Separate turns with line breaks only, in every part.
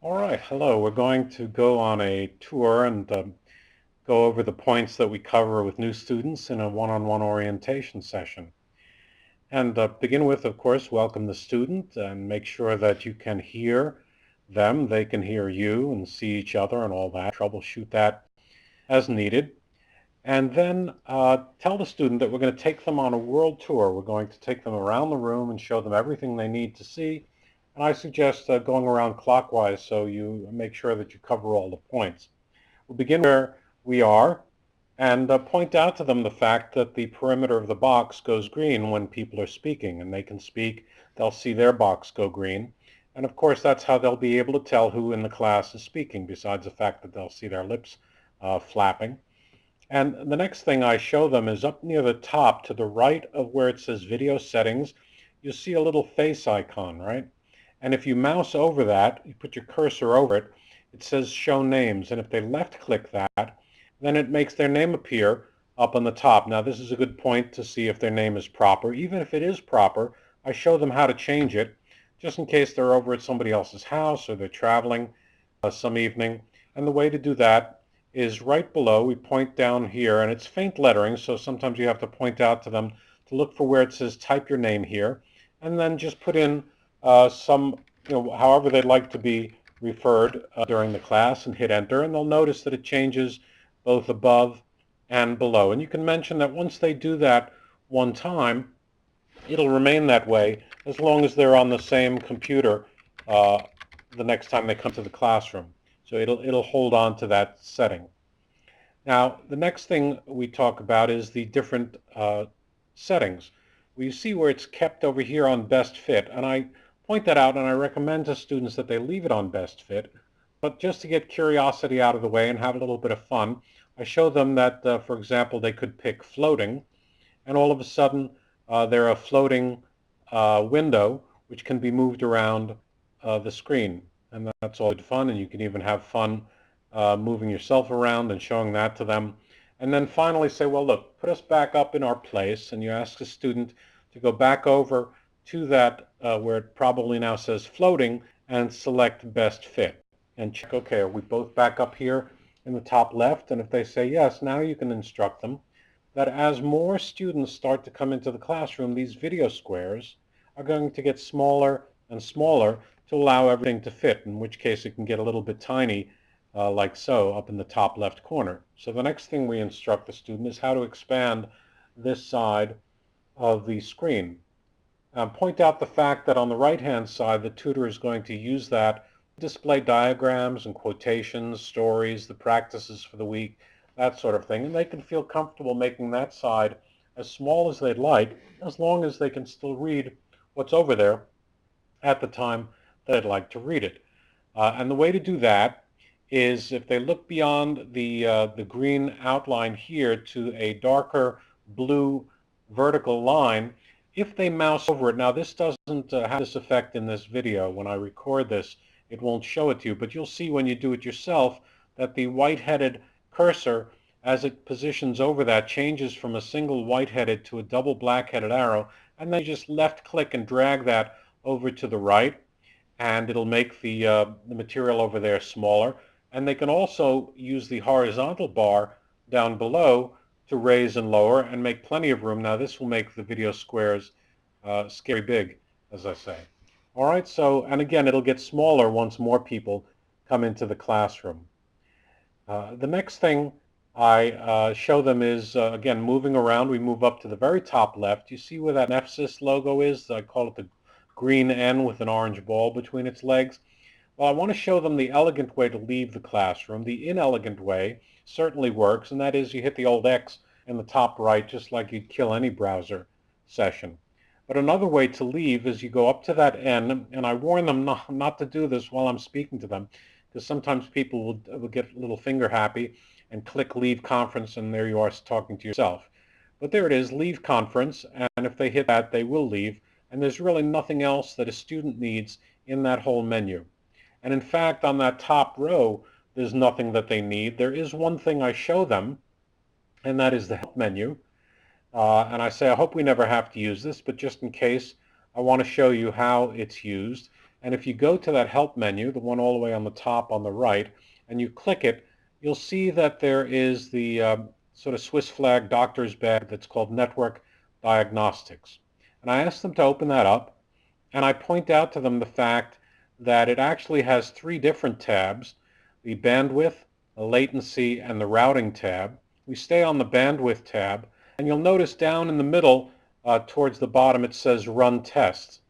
All right, hello. We're going to go on a tour and go over the points that we cover with new students in a one-on-one orientation session. And begin with, of course, welcome the student and make sure that you can hear them, they can hear you and see each other and all that. Troubleshoot that as needed. And then tell the student that we're going to take them on a world tour. We're going to take them around the room and show them everything they need to see. And I suggest going around clockwise so you make sure that you cover all the points. We'll begin where we are and point out to them the fact that the perimeter of the box goes green when people are speaking, and they can speak, they'll see their box go green. And of course, that's how they'll be able to tell who in the class is speaking, besides the fact that they'll see their lips flapping. And the next thing I show them is up near the top to the right of where it says video settings, you'll see a little face icon, right? And if you mouse over that, you put your cursor over it, it says show names. And if they left click that, then it makes their name appear up on the top. Now this is a good point to see if their name is proper. Even if it is proper, I show them how to change it, just in case they're over at somebody else's house or they're traveling some evening. And the way to do that is right below. We point down here, and it's faint lettering, so sometimes you have to point out to them to look for where it says type your name here, and then just put in however they'd like to be referred during the class, and hit enter, and they'll notice that it changes both above and below. And you can mention that once they do that one time, it'll remain that way as long as they're on the same computer the next time they come to the classroom. So it'll hold on to that setting. Now, the next thing we talk about is the different settings. We see where it's kept over here on best fit, and I point that out and I recommend to students that they leave it on best fit. But just to get curiosity out of the way and have a little bit of fun, I show them that, for example, they could pick floating, and all of a sudden they're a floating window which can be moved around the screen. And that's all good fun, and you can even have fun moving yourself around and showing that to them. And then finally say, well, look, put us back up in our place, and you ask a student to go back over to that where it probably now says floating and select best fit and check, okay, are we both back up here in the top left? And if they say yes, now you can instruct them that as more students start to come into the classroom, these video squares are going to get smaller and smaller to allow everything to fit, in which case it can get a little bit tiny like so up in the top left corner. So the next thing we instruct the student is how to expand this side of the screen. Point out the fact that on the right-hand side, the tutor is going to use that to display diagrams and quotations, stories, the practices for the week, that sort of thing. And they can feel comfortable making that side as small as they'd like, as long as they can still read what's over there at the time they'd like to read it. And the way to do that is if they look beyond the green outline here to a darker blue vertical line, if they mouse over it, now this doesn't have this effect in this video. When I record this, it won't show it to you, but you'll see when you do it yourself that the white-headed cursor, as it positions over that, changes from a single white-headed to a double black-headed arrow, and then you just left-click and drag that over to the right, and it'll make the material over there smaller. And they can also use the horizontal bar down below to raise and lower and make plenty of room. Now this will make the video squares scary big, as I say. All right, so, and again, it'll get smaller once more people come into the classroom. The next thing I show them is, again, moving around. We move up to the very top left. You see where that Nefsys logo is? I call it the green N with an orange ball between its legs. Well, I want to show them the elegant way to leave the classroom. The inelegant way certainly works, and that is you hit the old X in the top right, just like you'd kill any browser session. But another way to leave is you go up to that N, and I warn them not to do this while I'm speaking to them, because sometimes people will get a little finger happy and click leave conference, and there you are talking to yourself. But there it is, leave conference, and if they hit that, they will leave, and there's really nothing else that a student needs in that whole menu. And in fact, on that top row, there's nothing that they need. There is one thing I show them, and that is the help menu. And I say, I hope we never have to use this, but just in case, I want to show you how it's used. And if you go to that help menu, the one all the way on the top on the right, and you click it, you'll see that there is the sort of Swiss flag doctor's bag that's called Network Diagnostics. And I ask them to open that up, and I point out to them the fact that it actually has three different tabs: the bandwidth, the latency, and the routing tab. We stay on the bandwidth tab, and you'll notice down in the middle towards the bottom it says Run Tests.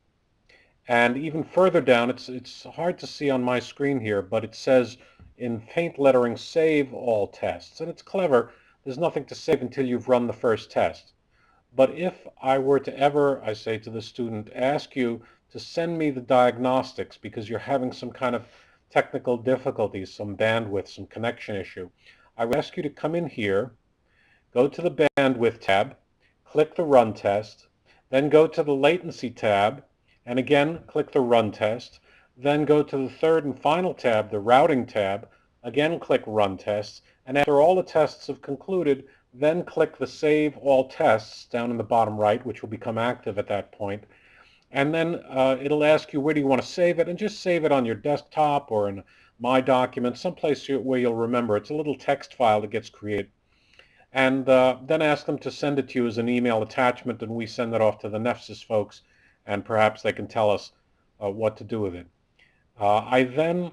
And even further down, it's hard to see on my screen here, but it says in faint lettering, Save All Tests. And it's clever. There's nothing to save until you've run the first test. But if I were to ever, I say to the student, ask you to send me the diagnostics because you're having some kind of technical difficulties, some bandwidth, some connection issue, I would ask you to come in here, go to the bandwidth tab, click the Run Test, then go to the latency tab, and again click the Run Test, then go to the third and final tab, the routing tab, again click Run Tests, and after all the tests have concluded, then click the Save All Tests down in the bottom right, which will become active at that point. And then it'll ask you where do you want to save it, and just save it on your desktop or in My Documents, someplace where you'll remember. It's a little text file that gets created. And then ask them to send it to you as an email attachment, and we send it off to the Nefsys folks, and perhaps they can tell us what to do with it. I then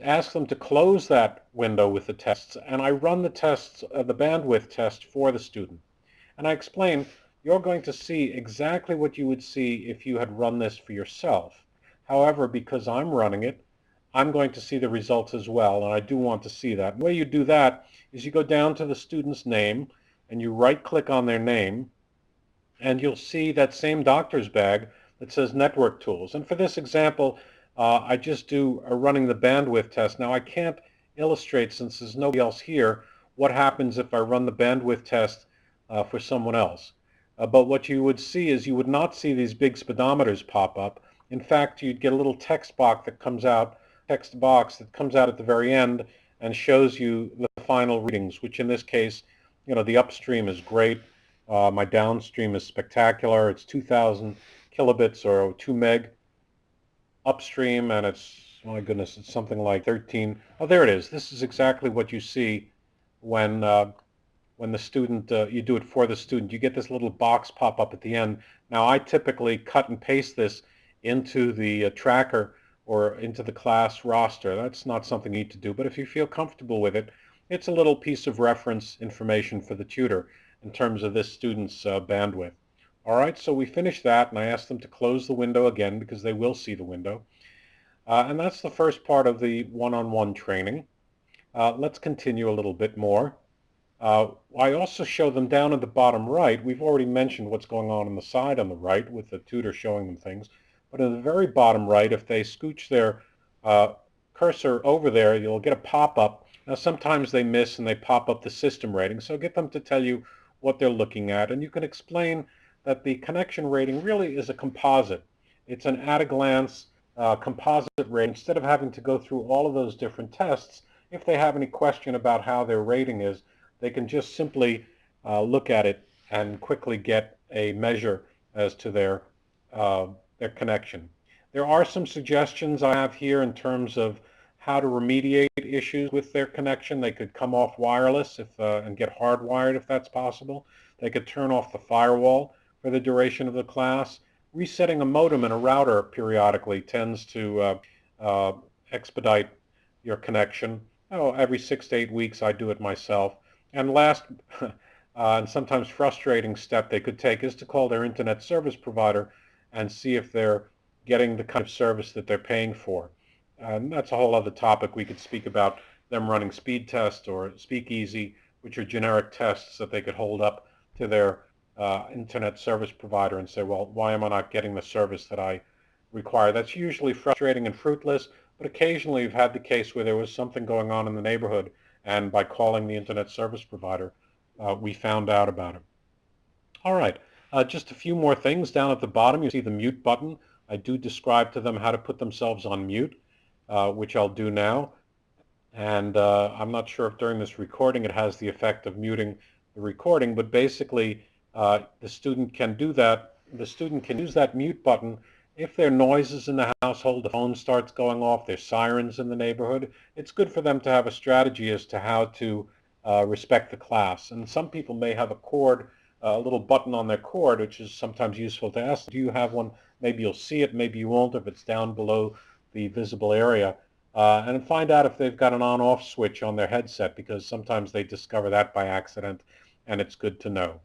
ask them to close that window with the tests, and I run the tests, the bandwidth test for the student. And I explain, you're going to see exactly what you would see if you had run this for yourself. However, because I'm running it, I'm going to see the results as well, and I do want to see that. The way you do that is you go down to the student's name, and you right-click on their name, and you'll see that same doctor's bag that says Network Tools. And for this example, I just do running the bandwidth test. Now I can't illustrate, since there's nobody else here, what happens if I run the bandwidth test for someone else. But what you would see is you would not see these big speedometers pop up. In fact, you'd get a little text box that comes out at the very end and shows you the final readings, which in this case, the upstream is great. My downstream is spectacular. It's 2,000 kilobits or 2 meg upstream, and it's, my goodness, it's something like 13. Oh, there it is. This is exactly what you see when the student, you do it for the student. You get this little box pop up at the end. Now, I typically cut and paste this into the tracker or into the class roster. That's not something you need to do, but if you feel comfortable with it, it's a little piece of reference information for the tutor in terms of this student's bandwidth. All right, so we finished that, and I asked them to close the window again because they will see the window. And that's the first part of the one-on-one training. Let's continue a little bit more. I also show them down at the bottom right. We've already mentioned what's going on the side on the right with the tutor showing them things. But in the very bottom right, if they scooch their cursor over there, you'll get a pop-up. Now, sometimes they miss and they pop up the system rating, so get them to tell you what they're looking at. And you can explain that the connection rating really is a composite. It's an at-a-glance composite rating. Instead of having to go through all of those different tests, if they have any question about how their rating is, they can just simply look at it and quickly get a measure as to their connection. There are some suggestions I have here in terms of how to remediate issues with their connection. They could come off wireless and get hardwired if that's possible. They could turn off the firewall for the duration of the class. Resetting a modem and a router periodically tends to expedite your connection. Every 6 to 8 weeks I do it myself. And last, and sometimes frustrating step they could take is to call their internet service provider and see if they're getting the kind of service that they're paying for. And that's a whole other topic. We could speak about them running speed tests or Speakeasy, which are generic tests that they could hold up to their internet service provider and say, well, why am I not getting the service that I require? That's usually frustrating and fruitless, but occasionally you've had the case where there was something going on in the neighborhood, and by calling the internet service provider, we found out about it. All right, just a few more things. Down at the bottom, you see the mute button. I do describe to them how to put themselves on mute, which I'll do now. And I'm not sure if during this recording it has the effect of muting the recording, but basically the student can do that. The student can use that mute button If there are noises in the household, the phone starts going off, there's sirens in the neighborhood, it's good for them to have a strategy as to how to respect the class. And some people may have a cord, a little button on their cord, which is sometimes useful to ask. Do you have one? Maybe you'll see it, maybe you won't if it's down below the visible area. And find out if they've got an on-off switch on their headset, because sometimes they discover that by accident, and it's good to know.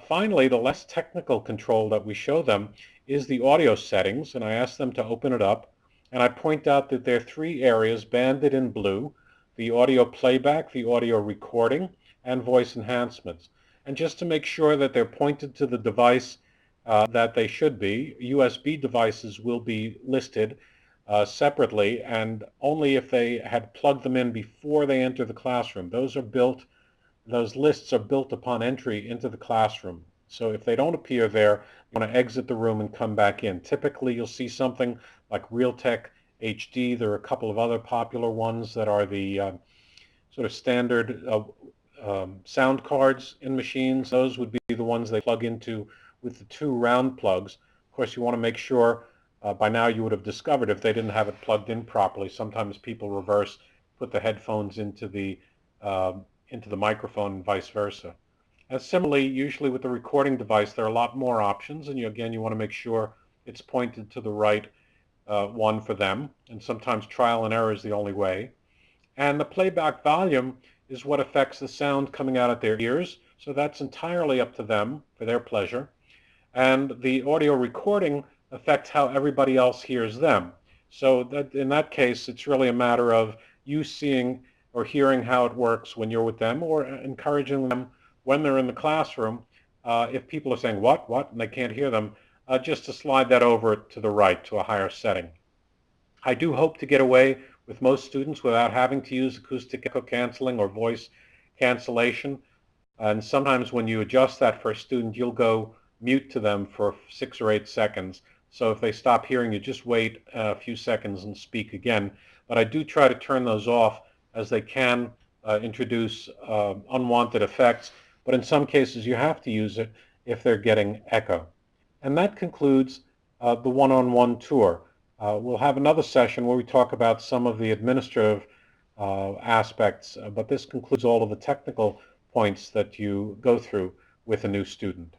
Finally, the less technical control that we show them is the audio settings, and I ask them to open it up, and I point out that there are three areas banded in blue: the audio playback, the audio recording, and voice enhancements. And just to make sure that they're pointed to the device that they should be, USB devices will be listed separately, and only if they had plugged them in before they enter the classroom. Those lists are built upon entry into the classroom. So if they don't appear there, you want to exit the room and come back in. Typically, you'll see something like Realtek HD. There are a couple of other popular ones that are the sort of standard sound cards in machines. Those would be the ones they plug into with the two round plugs. Of course, you want to make sure by now you would have discovered if they didn't have it plugged in properly. Sometimes people reverse, put the headphones into the microphone and vice versa. And similarly, usually with the recording device, there are a lot more options, and again, you want to make sure it's pointed to the right one for them, and sometimes trial and error is the only way. And the playback volume is what affects the sound coming out of their ears, so that's entirely up to them for their pleasure. And the audio recording affects how everybody else hears them. So that in that case, it's really a matter of you seeing or hearing how it works when you're with them, or encouraging them when they're in the classroom, if people are saying what, and they can't hear them, just to slide that over to the right to a higher setting. I do hope to get away with most students without having to use acoustic echo canceling or voice cancellation. And sometimes when you adjust that for a student, you'll go mute to them for 6 or 8 seconds. So if they stop hearing you, just wait a few seconds and speak again. But I do try to turn those off, as they can introduce unwanted effects. But in some cases, you have to use it if they're getting echo. And that concludes the one-on-one tour. We'll have another session where we talk about some of the administrative aspects, but this concludes all of the technical points that you go through with a new student.